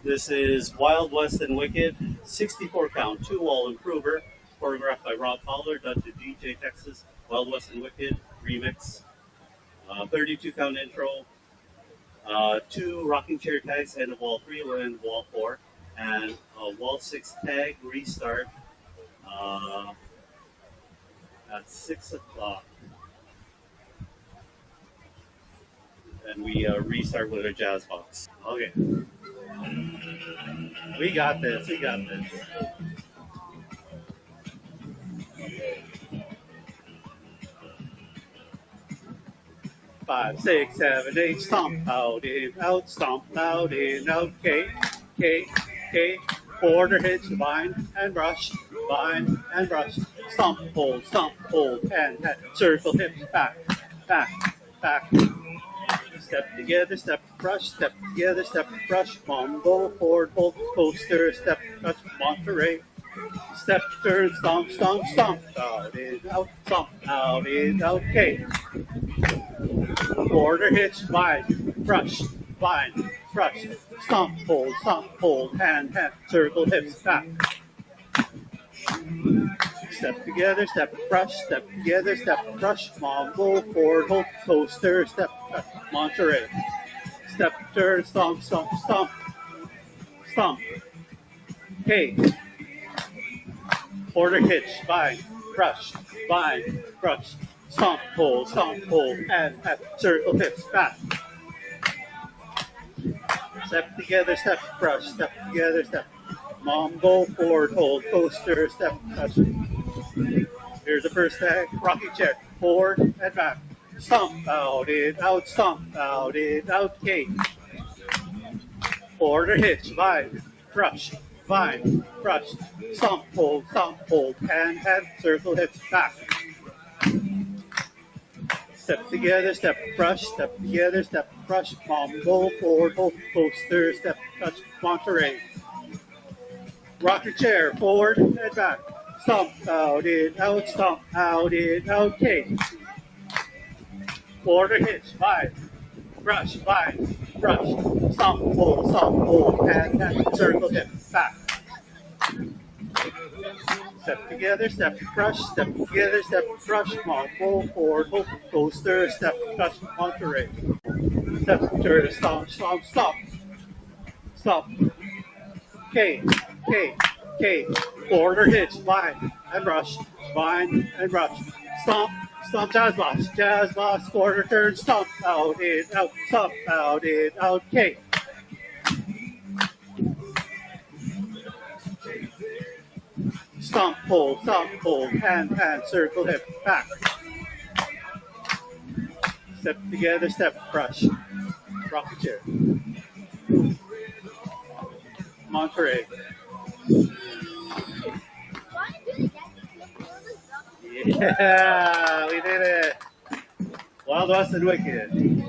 This is Wild West and Wicked, 64 count, 2-wall improver, choreographed by Fowler, done to DJTEXX, Wild West and Wicked remix, 32 count intro, 2 rocking chair tags, end of wall 3 and wall 4, and wall 6 tag restart at 6 o'clock. And we restart with a jazz box. Okay. We got this. 5, 6, 7, 8, stomp out, in, out, stomp out, in, out, K, quarter hitch, bind and brush, stomp, hold, and circle, hip, back, step together, step, brush, step together, step, brush, mambo, forward, hold, coaster, step, touch, Monterey, step, turn, stomp, out, in, out, K. Quarter hitch, bind, brush, stomp, hold, hand, circle, hips, back. Step together, step, brush, mambo, forward, hold, coaster, step, touch, Monterey. Step, turn, stomp. K. Quarter hitch, bind, brush, stomp, hold, and circle, hips, back. Step together, step, brush, step together, step, mambo, forward, hold, coaster, step, touch. Here's the first tag, rocking chair, forward and back. Stomp out, in, out, K. Quarter hitch, bind, brush, stomp, hold, hand, circle, hips, back. Step together, step, brush, mambo, forward, hold, coaster, step, touch, Monterey. Rocker chair, forward and back. Stomp out, in, out, K. Quarter hitch, bind, brush, stomp, hold, and circle, hip, back. Step together, step, brush, mambo, forward, hold, coaster, step, touch, Monterey. Step, turn, stomp. K. Quarter hitch, bind and brush, stomp, jazz box, quarter turn, stomp out, in, out, K. Stomp, hold, hand, circle, hip, back. Step together, step, brush, rock the chair. Monterey. Yeah, we did it. Wild West and Wicked.